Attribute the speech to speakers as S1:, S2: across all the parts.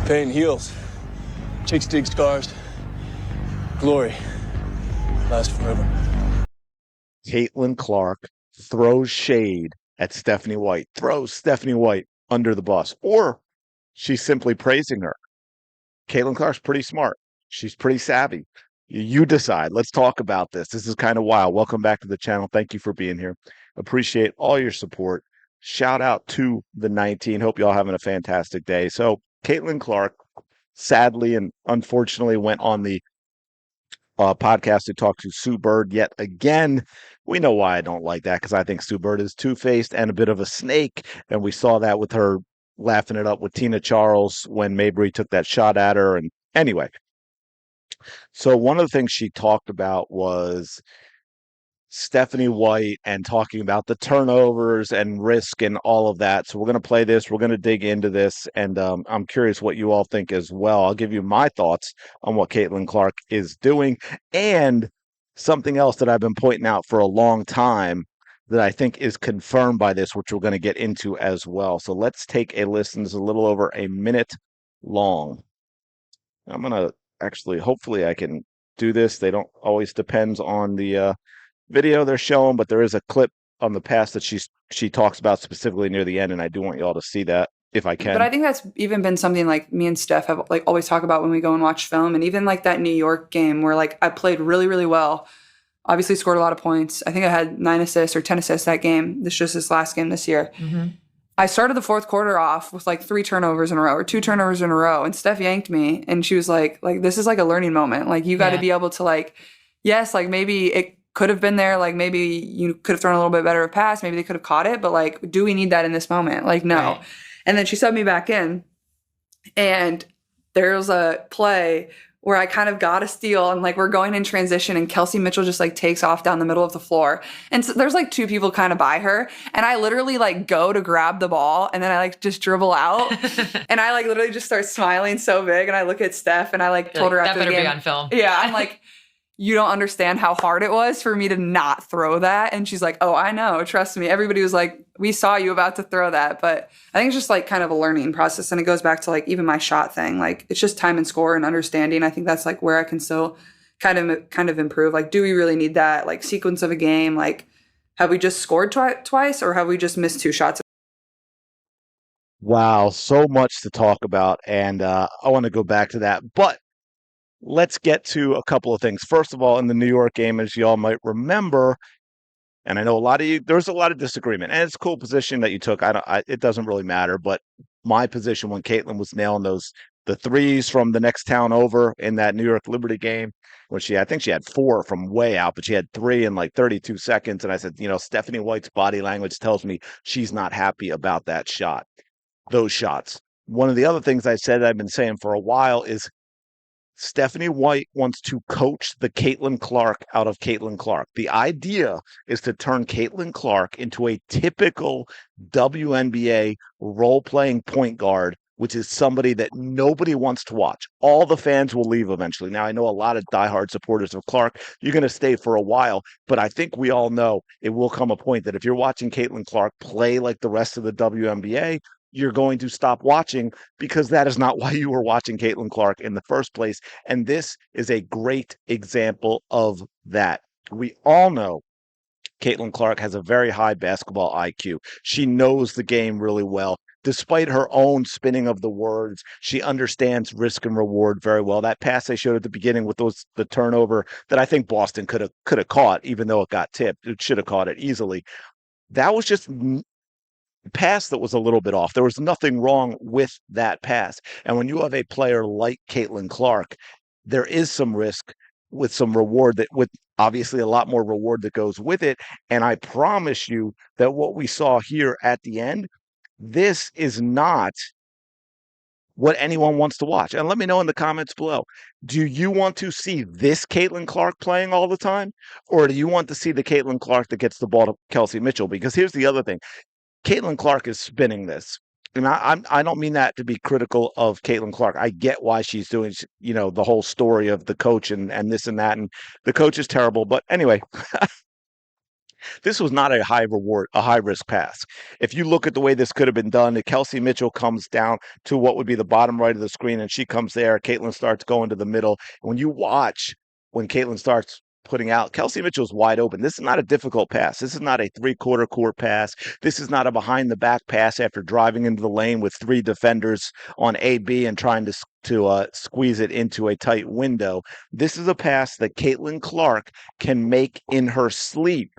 S1: Pain heals. Chicks dig scars. Glory lasts forever.
S2: Caitlin Clark throws shade at Stephanie White, throws Stephanie White under the bus, or she's simply praising her. Caitlin Clark's pretty smart. She's pretty savvy. You decide. Let's talk about this. This is kind of wild. Welcome back to the channel. Thank you for being here. Appreciate all your support. Shout out to the 19. Hope you all having a fantastic day. So Caitlin Clark, sadly and unfortunately, went on the podcast to talk to Sue Bird yet again. We know why I don't like that, because I think Sue Bird is two-faced and a bit of a snake, and we saw that with her laughing it up with Tina Charles when Mabry took that shot at her. And anyway, so one of the things she talked about was Stephanie White and talking about the turnovers and risk and all of that. So we're going to play this. We're going to dig into this. And I'm curious what you all think as well. I'll give you my thoughts on what Caitlin Clark is doing, and something else that I've been pointing out for a long time that I think is confirmed by this, which we're going to get into as well. So let's take a listen. It's a little over a minute long. I'm going to actually, hopefully I can do this. They don't always depends on the video they're showing, but there is a clip on the past that she talks about specifically near the end, and I do want you all to see that if I can.
S3: But I think that's even been something like me and Steph have like always talk about when we go and watch film, and even like that New York game where like I played really, really well. Obviously scored a lot of points. I think I had 9 assists or 10 assists that game. This last game this year. Mm-hmm. I started the fourth quarter off with like 3 turnovers in a row or 2 turnovers in a row, and Steph yanked me, and she was like this is like a learning moment. Like you got to be able to like, yes, like maybe it could have been there. Like maybe you could have thrown a little bit better of a pass. Maybe they could have caught it, but like, do we need that in this moment? Like, no. Right. And then she subbed me back in, and there was a play where I kind of got a steal, and like we're going in transition, and Kelsey Mitchell just like takes off down the middle of the floor. And so there's like 2 people kind of by her, and I literally like go to grab the ball, and then I like just dribble out and I like literally just start smiling so big, and I look at Steph, and I like told her after the game. That better be on film. Yeah, I'm like, you don't understand how hard it was for me to not throw that. And she's like, oh, I know. Trust me. Everybody was like, we saw you about to throw that. But I think it's just like kind of a learning process. And it goes back to like even my shot thing. Like it's just time and score and understanding. I think that's like where I can still kind of improve. Like, do we really need that like sequence of a game? Like, have we just scored twice, or have we just missed 2 shots?
S2: Wow. So much to talk about. And I want to go back to that. But let's get to a couple of things. First of all, in the New York game, as you all might remember, and I know a lot of you, there was a lot of disagreement, and it's a cool position that you took. It doesn't really matter, but my position when Caitlin was nailing the threes from the next town over in that New York Liberty game, when I think she had 4 from way out, but she had 3 in like 32 seconds. And I said, Stephanie White's body language tells me she's not happy about those shots. One of the other things I said that I've been saying for a while is Stephanie White wants to coach the Caitlin Clark out of Caitlin Clark. The idea is to turn Caitlin Clark into a typical WNBA role-playing point guard, which is somebody that nobody wants to watch. All the fans will leave eventually. Now, I know a lot of diehard supporters of Clark. You're going to stay for a while, but I think we all know it will come a point that if you're watching Caitlin Clark play like the rest of the WNBA, you're going to stop watching, because that is not why you were watching Caitlin Clark in the first place. And this is a great example of that. We all know Caitlin Clark has a very high basketball IQ. She knows the game really well. Despite her own spinning of the words, she understands risk and reward very well. That pass they showed at the beginning with the turnover that I think Boston could have caught, even though it got tipped. It should have caught it easily. That was just pass that was a little bit off. There was nothing wrong with that pass. And when you have a player like Caitlin Clark, there is some risk with some reward, that with obviously a lot more reward that goes with it. And I promise you that what we saw here at the end, this is not what anyone wants to watch. And let me know in the comments below. Do you want to see this Caitlin Clark playing all the time? Or do you want to see the Caitlin Clark that gets the ball to Kelsey Mitchell? Because here's the other thing. Caitlin Clark is spinning this. And I don't mean that to be critical of Caitlin Clark. I get why she's doing, the whole story of the coach and this and that. And the coach is terrible. But anyway, This was not a high risk pass. If you look at the way this could have been done, Kelsey Mitchell comes down to what would be the bottom right of the screen, and she comes there. Caitlin starts going to the middle. When you watch when Caitlin starts putting out, Kelsey Mitchell's wide open. This is not a difficult pass. This is not a three-quarter court pass. This is not a behind the back pass after driving into the lane with three defenders on AB and trying to squeeze it into a tight window. This is a pass that Caitlin Clark can make in her sleep.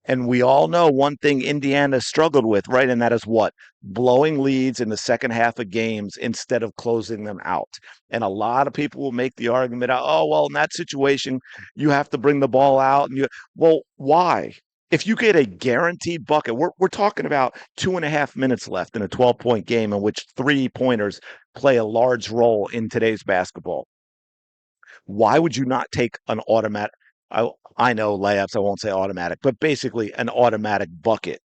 S2: And we all know one thing Indiana struggled with, right? And that is what? Blowing leads in the second half of games instead of closing them out. And a lot of people will make the argument out, oh, well, in that situation, you have to bring the ball out. Well, why? If you get a guaranteed bucket, we're talking about 2.5 minutes left in a 12-point game in which 3-pointers play a large role in today's basketball. Why would you not take an automatic? I know layups, I won't say automatic, but basically an automatic bucket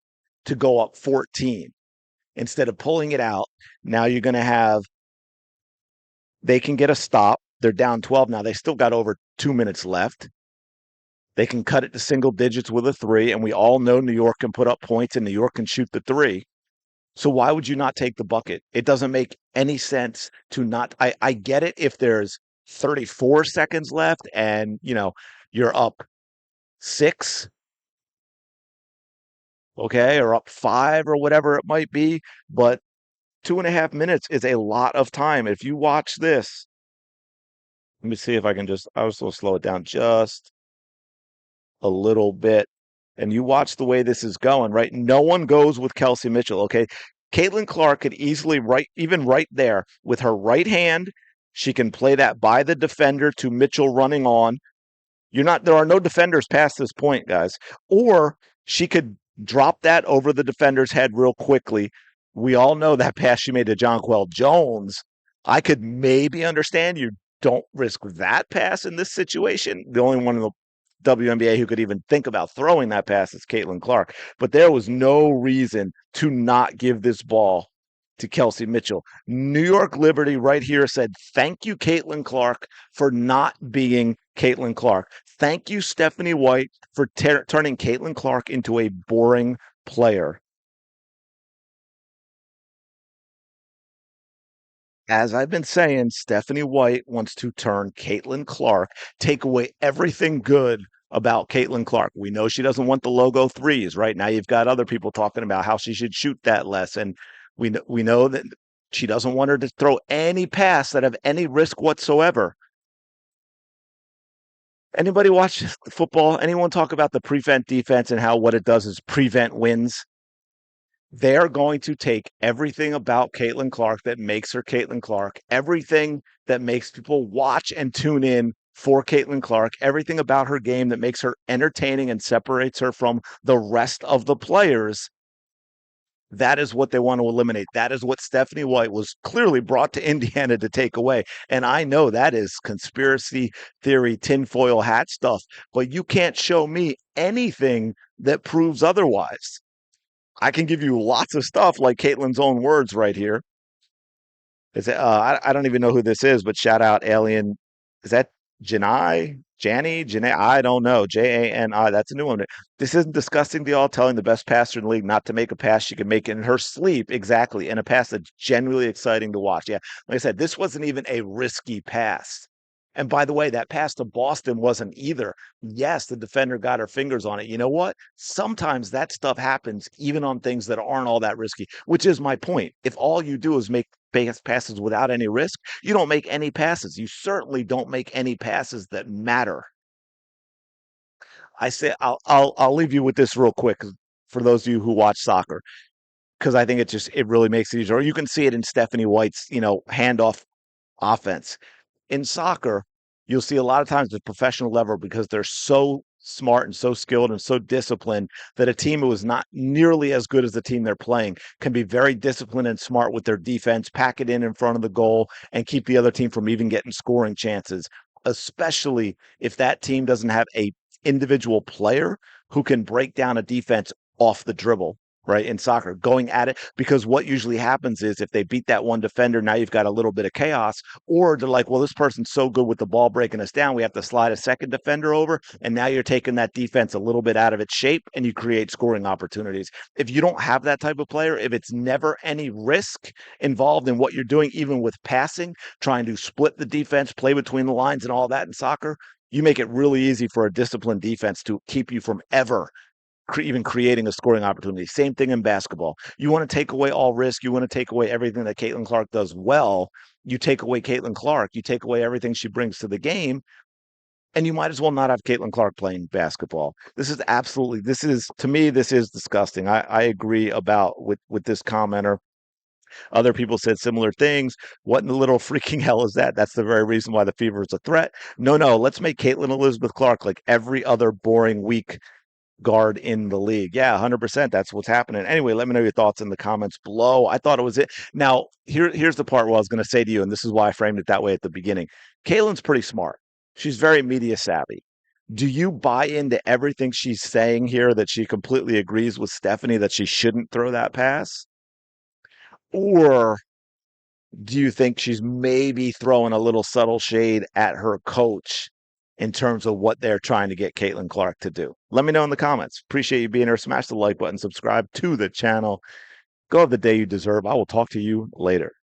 S2: to go up 14 instead of pulling it out. Now you're going to have, they can get a stop. They're down 12 now. They still got over 2 minutes left. They can cut it to single digits with a three, and we all know New York can put up points and New York can shoot the three. So why would you not take the bucket? It doesn't make any sense to not. I get it if there's 34 seconds left and, you're up 6, okay, or up 5 or whatever it might be. But 2.5 minutes is a lot of time. If you watch this, let me see if I can I was going to slow it down just a little bit. And you watch the way this is going, right? No one goes with Kelsey Mitchell, okay? Caitlin Clark could easily, even right there, with her right hand, she can play that by the defender to Mitchell running on. There are no defenders past this point, guys. Or she could drop that over the defender's head real quickly. We all know that pass she made to Jonquel Jones. I could maybe understand you don't risk that pass in this situation. The only one in the WNBA who could even think about throwing that pass is Caitlin Clark. But there was no reason to not give this ball to Kelsey Mitchell. New York Liberty right here said, thank you, Caitlin Clark, for not being Caitlin Clark. Thank you, Stephanie White, for turning Caitlin Clark into a boring player. As I've been saying, Stephanie White wants to turn Caitlin Clark, take away everything good about Caitlin Clark. We know she doesn't want the logo threes, right? Now you've got other people talking about how she should shoot that less. And we know that she doesn't want her to throw any pass that have any risk whatsoever. Anybody watch football? Anyone talk about the prevent defense and how what it does is prevent wins? They're going to take everything about Caitlin Clark that makes her Caitlin Clark, everything that makes people watch and tune in for Caitlin Clark, everything about her game that makes her entertaining and separates her from the rest of the players. That is what they want to eliminate. That is what Stephanie White was clearly brought to Indiana to take away. And I know that is conspiracy theory, tinfoil hat stuff, but you can't show me anything that proves otherwise. I can give you lots of stuff like Caitlin's own words right here. I don't even know who this is, but shout out Alien. Is that Jani? I don't know. Jani. That's a new one. This isn't disgusting to y'all, telling the best passer in the league not to make a pass she can make in her sleep. Exactly. And a pass that's genuinely exciting to watch. Yeah. Like I said, this wasn't even a risky pass. And by the way, that pass to Boston wasn't either. Yes, the defender got her fingers on it. You know what? Sometimes that stuff happens even on things that aren't all that risky, which is my point. If all you do is make passes without any risk, you don't make any passes. You certainly don't make any passes that matter. I say I'll leave you with this real quick for those of you who watch soccer, because I think it really makes it easier. Or you can see it in Stephanie White's handoff offense. In soccer, you'll see a lot of times the professional level, because they're so smart and so skilled and so disciplined, that a team who is not nearly as good as the team they're playing can be very disciplined and smart with their defense, pack it in front of the goal, and keep the other team from even getting scoring chances, especially if that team doesn't have a individual player who can break down a defense off the dribble. right, in soccer, going at it, because what usually happens is if they beat that one defender, now you've got a little bit of chaos, or they're like, well, this person's so good with the ball breaking us down, we have to slide a second defender over, and now you're taking that defense a little bit out of its shape, and you create scoring opportunities. If you don't have that type of player, if it's never any risk involved in what you're doing, even with passing, trying to split the defense, play between the lines and all that in soccer, you make it really easy for a disciplined defense to keep you from ever even creating a scoring opportunity. Same thing in basketball. You want to take away all risk. You want to take away everything that Caitlin Clark does well. You take away Caitlin Clark. You take away everything she brings to the game. And you might as well not have Caitlin Clark playing basketball. To me, this is disgusting. I agree with this commenter. Other people said similar things. What in the little freaking hell is that? That's the very reason why the Fever is a threat. No, let's make Caitlin Elizabeth Clark like every other boring, weak guard in the league. Yeah, 100%. That's what's happening. Anyway, let me know your thoughts in the comments below. I thought it was it. Now, here's the part where I was going to say to you, and this is why I framed it that way at the beginning. Caitlin's pretty smart. She's very media savvy. Do you buy into everything she's saying here, that she completely agrees with Stephanie that she shouldn't throw that pass? Or do you think she's maybe throwing a little subtle shade at her coach in terms of what they're trying to get Caitlin Clark to do? Let me know in the comments. Appreciate you being here. Smash the like button, subscribe to the channel. Go have the day you deserve. I will talk to you later.